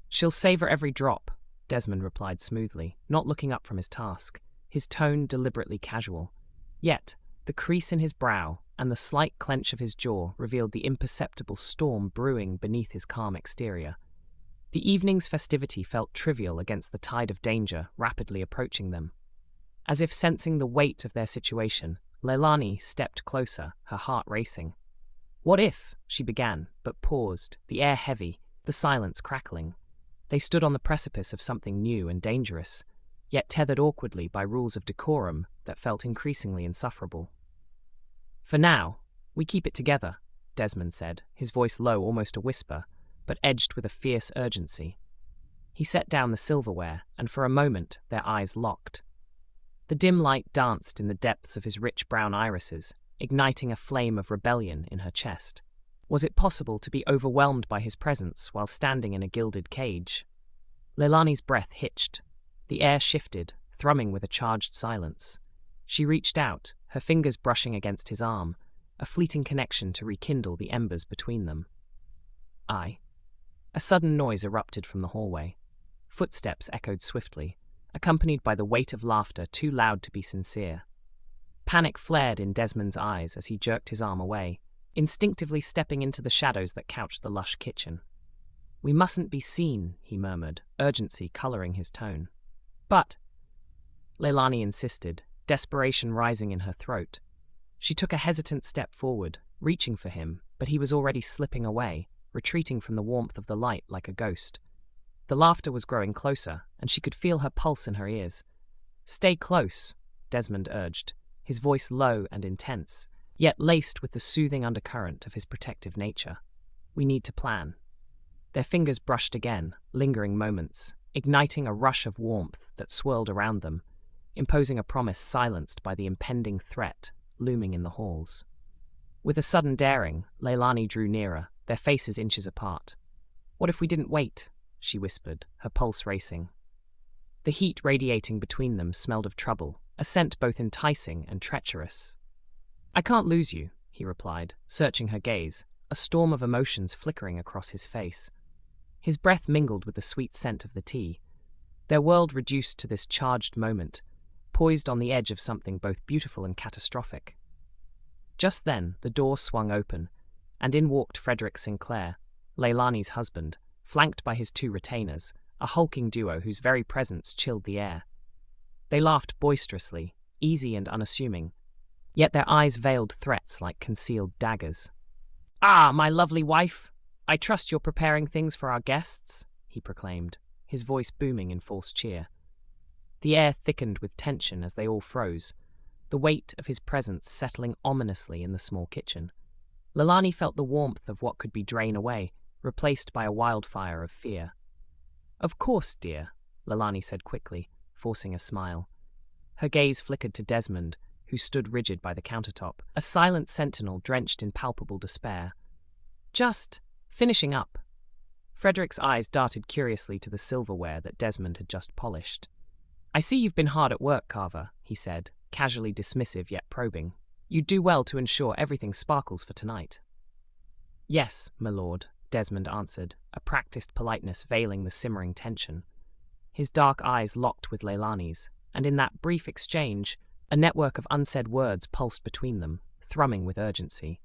"She'll savor every drop," Desmond replied smoothly, not looking up from his task, his tone deliberately casual. Yet, the crease in his brow and the slight clench of his jaw revealed the imperceptible storm brewing beneath his calm exterior. The evening's festivity felt trivial against the tide of danger rapidly approaching them. As if sensing the weight of their situation, Laelani stepped closer, her heart racing. "What if?" she began, but paused, the air heavy, the silence crackling. They stood on the precipice of something new and dangerous, yet tethered awkwardly by rules of decorum that felt increasingly insufferable. "For now, we keep it together," Desmond said, his voice low, almost a whisper, but edged with a fierce urgency. He set down the silverware, and for a moment their eyes locked. The dim light danced in the depths of his rich brown irises, igniting a flame of rebellion in her chest. Was it possible to be overwhelmed by his presence while standing in a gilded cage? Laelani's breath hitched. The air shifted, thrumming with a charged silence. She reached out, her fingers brushing against his arm, a fleeting connection to rekindle the embers between them. "I." A sudden noise erupted from the hallway. Footsteps echoed swiftly, accompanied by the weight of laughter too loud to be sincere. Panic flared in Desmond's eyes as he jerked his arm away, instinctively stepping into the shadows that couched the lush kitchen. "We mustn't be seen," he murmured, urgency coloring his tone. "But," Laelani insisted, desperation rising in her throat. She took a hesitant step forward, reaching for him, but he was already slipping away, retreating from the warmth of the light like a ghost. The laughter was growing closer, and she could feel her pulse in her ears. "Stay close," Desmond urged, his voice low and intense, yet laced with the soothing undercurrent of his protective nature. "We need to plan." Their fingers brushed again, lingering moments, igniting a rush of warmth that swirled around them, imposing a promise silenced by the impending threat looming in the halls. With a sudden daring, Laelani drew nearer, their faces inches apart. "What if we didn't wait?" she whispered, her pulse racing. The heat radiating between them smelled of trouble, a scent both enticing and treacherous. "I can't lose you," he replied, searching her gaze, a storm of emotions flickering across his face. His breath mingled with the sweet scent of the tea, their world reduced to this charged moment, poised on the edge of something both beautiful and catastrophic. Just then, the door swung open, and in walked Frederick Sinclair, Laelani's husband, flanked by his two retainers, a hulking duo whose very presence chilled the air. They laughed boisterously, easy and unassuming, yet their eyes veiled threats like concealed daggers. "Ah, my lovely wife! I trust you're preparing things for our guests," he proclaimed, his voice booming in false cheer. The air thickened with tension as they all froze, the weight of his presence settling ominously in the small kitchen. Laelani felt the warmth of what could be drained away, replaced by a wildfire of fear. "Of course, dear," Laelani said quickly, forcing a smile. Her gaze flickered to Desmond, who stood rigid by the countertop, a silent sentinel drenched in palpable despair. "Just finishing up." Frederick's eyes darted curiously to the silverware that Desmond had just polished. "I see you've been hard at work, Carver," he said, casually dismissive yet probing. "You'd do well to ensure everything sparkles for tonight." "Yes, my lord," Desmond answered, a practiced politeness veiling the simmering tension. His dark eyes locked with Laelani's, and in that brief exchange, a network of unsaid words pulsed between them, thrumming with urgency.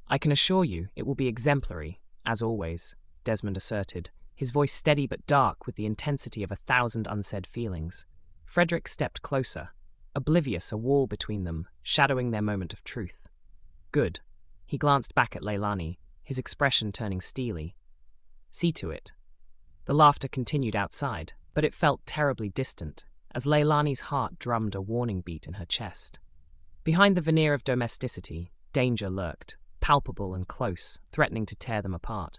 "I can assure you it will be exemplary, as always," Desmond asserted, his voice steady but dark with the intensity of 1,000 unsaid feelings. Frederick stepped closer, oblivious a wall between them, shadowing their moment of truth. "Good," He glanced back at Laelani, his expression turning steely. See to it. The laughter continued outside, but it felt terribly distant, as Laelani's heart drummed a warning beat in her chest. Behind the veneer of domesticity, danger lurked, palpable and close, threatening to tear them apart.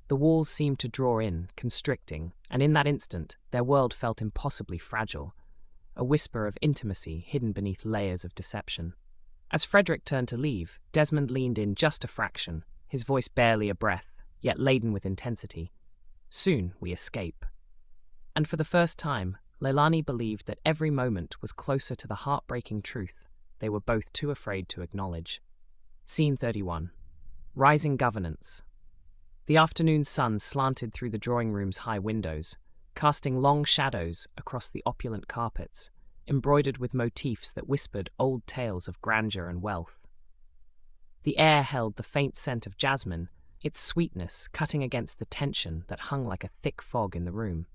The walls seemed to draw in, constricting, and in that instant, their world felt impossibly fragile, a whisper of intimacy hidden beneath layers of deception. As Frederick turned to leave, Desmond leaned in just a fraction, his voice barely a breath, yet laden with intensity. Soon we escape. And for the first time, Laelani believed that every moment was closer to the heartbreaking truth they were both too afraid to acknowledge. Scene 31. Rising Governance. The afternoon sun slanted through the drawing room's high windows, casting long shadows across the opulent carpets, embroidered with motifs that whispered old tales of grandeur and wealth. The air held the faint scent of jasmine, its sweetness cutting against the tension that hung like a thick fog in the room.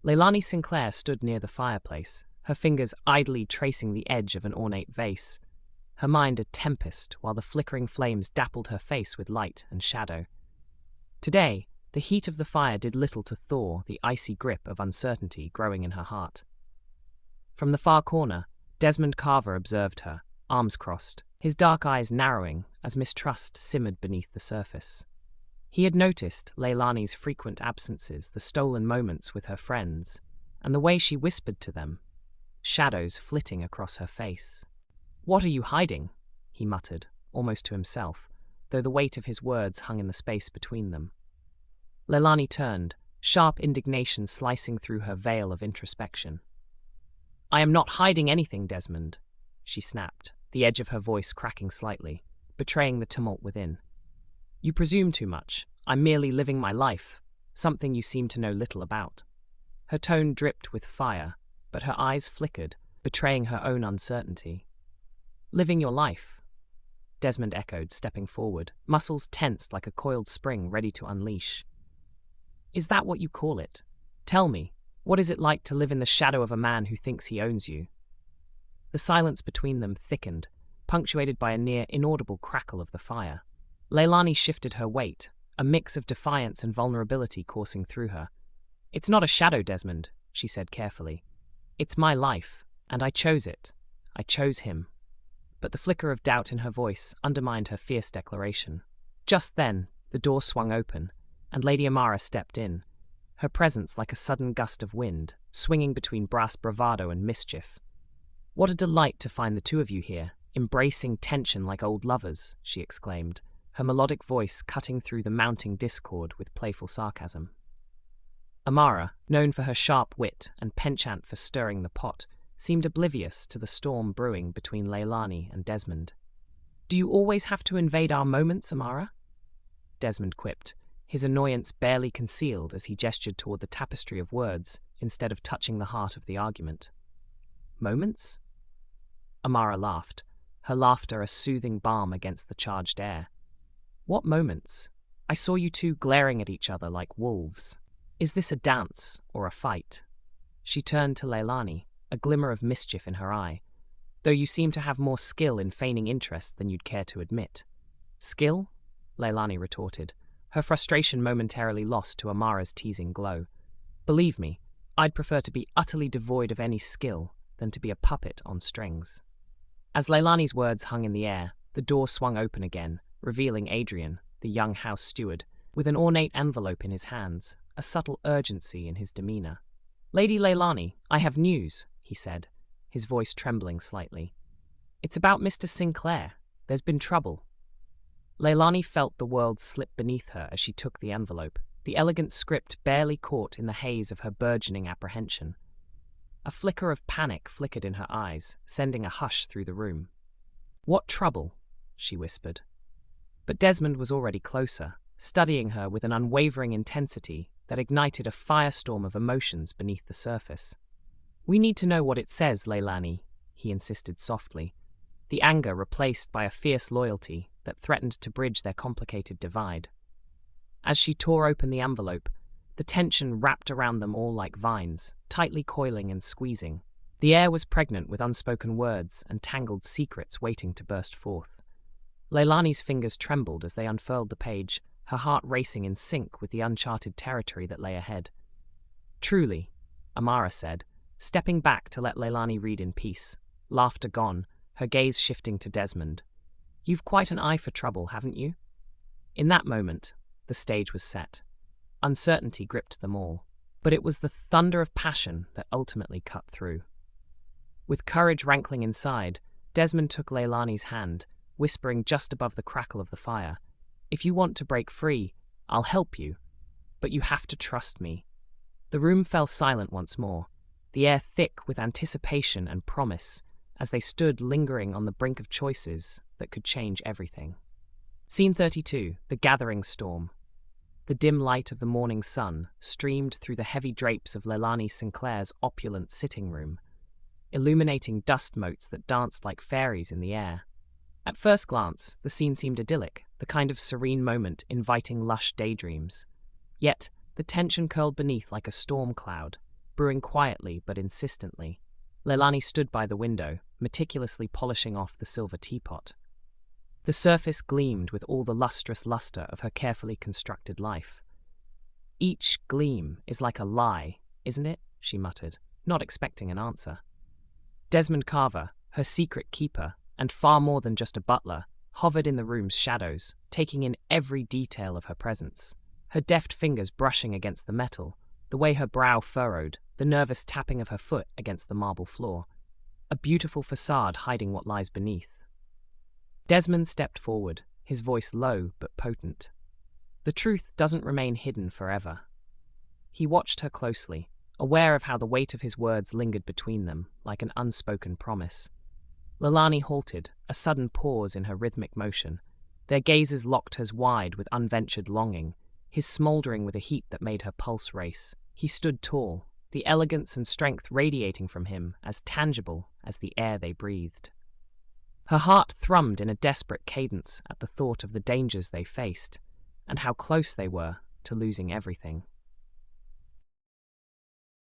Laelani Sinclair stood near the fireplace, her fingers idly tracing the edge of an ornate vase, her mind a tempest while the flickering flames dappled her face with light and shadow. Today, the heat of the fire did little to thaw the icy grip of uncertainty growing in her heart. From the far corner, Desmond Carver observed her, arms crossed, his dark eyes narrowing as mistrust simmered beneath the surface. He had noticed Laelani's frequent absences, the stolen moments with her friends, and the way she whispered to them, shadows flitting across her face. "What are you hiding?" he muttered, almost to himself, though the weight of his words hung in the space between them. Laelani turned, sharp indignation slicing through her veil of introspection. "I am not hiding anything, Desmond," she snapped, the edge of her voice cracking slightly, betraying the tumult within. "You presume too much. I'm merely living my life, something you seem to know little about." Her tone dripped with fire, but her eyes flickered, betraying her own uncertainty. "Living your life," Desmond echoed, stepping forward, muscles tensed like a coiled spring ready to unleash. "Is that what you call it? Tell me, what is it like to live in the shadow of a man who thinks he owns you?" The silence between them thickened, punctuated by a near inaudible crackle of the fire. Laelani shifted her weight, a mix of defiance and vulnerability coursing through her. "It's not a shadow, Desmond," she said carefully. "It's my life, and I chose it. I chose him." But the flicker of doubt in her voice undermined her fierce declaration. Just then, the door swung open, and Lady Amara stepped in, her presence like a sudden gust of wind, swinging between brass bravado and mischief. "What a delight to find the two of you here, embracing tension like old lovers," she exclaimed, her melodic voice cutting through the mounting discord with playful sarcasm. Amara, known for her sharp wit and penchant for stirring the pot, seemed oblivious to the storm brewing between Laelani and Desmond. "Do you always have to invade our moments, Amara?" Desmond quipped, his annoyance barely concealed as he gestured toward the tapestry of words instead of touching the heart of the argument. "Moments?" Amara laughed, her laughter a soothing balm against the charged air. "What moments? I saw you two glaring at each other like wolves. Is this a dance or a fight?" She turned to Laelani, a glimmer of mischief in her eye, "though you seem to have more skill in feigning interest than you'd care to admit." "Skill?" Laelani retorted, her frustration momentarily lost to Amara's teasing glow. "Believe me, I'd prefer to be utterly devoid of any skill than to be a puppet on strings." As Laelani's words hung in the air, the door swung open again, revealing Adrian, the young house steward, with an ornate envelope in his hands, a subtle urgency in his demeanor. "Lady Laelani, I have news," he said, his voice trembling slightly. "It's about Mr. Sinclair. There's been trouble." Laelani felt the world slip beneath her as she took the envelope, the elegant script barely caught in the haze of her burgeoning apprehension. A flicker of panic flickered in her eyes, sending a hush through the room. "What trouble?" she whispered. But Desmond was already closer, studying her with an unwavering intensity that ignited a firestorm of emotions beneath the surface. "We need to know what it says, Laelani," he insisted softly, the anger replaced by a fierce loyalty that threatened to bridge their complicated divide. As she tore open the envelope, the tension wrapped around them all like vines, tightly coiling and squeezing. The air was pregnant with unspoken words and tangled secrets waiting to burst forth. Laelani's fingers trembled as they unfurled the page, her heart racing in sync with the uncharted territory that lay ahead. "Truly," Amara said, stepping back to let Laelani read in peace, laughter gone, her gaze shifting to Desmond. "You've quite an eye for trouble, haven't you?" In that moment, the stage was set. Uncertainty gripped them all, but it was the thunder of passion that ultimately cut through. With courage rankling inside, Desmond took Laelani's hand, whispering just above the crackle of the fire, "If you want to break free, I'll help you, but you have to trust me." The room fell silent once more, the air thick with anticipation and promise, as they stood lingering on the brink of choices that could change everything. Scene 32, The Gathering Storm. The dim light of the morning sun streamed through the heavy drapes of Laelani Sinclair's opulent sitting room, illuminating dust motes that danced like fairies in the air. At first glance, the scene seemed idyllic, the kind of serene moment inviting lush daydreams. Yet, the tension curled beneath like a storm cloud, brewing quietly but insistently. Laelani stood by the window, meticulously polishing off the silver teapot. The surface gleamed with all the lustrous luster of her carefully constructed life. "Each gleam is like a lie, isn't it?" she muttered, not expecting an answer. Desmond Carver, her secret keeper, and far more than just a butler, hovered in the room's shadows, taking in every detail of her presence. Her deft fingers brushing against the metal, the way her brow furrowed, the nervous tapping of her foot against the marble floor. A beautiful facade hiding what lies beneath. Desmond stepped forward, his voice low but potent. The truth doesn't remain hidden forever. He watched her closely, aware of how the weight of his words lingered between them, like an unspoken promise. Laelani halted, a sudden pause in her rhythmic motion. Their gazes locked hers wide with unventured longing, his smouldering with a heat that made her pulse race. He stood tall, the elegance and strength radiating from him as tangible as the air they breathed. Her heart thrummed in a desperate cadence at the thought of the dangers they faced, and how close they were to losing everything.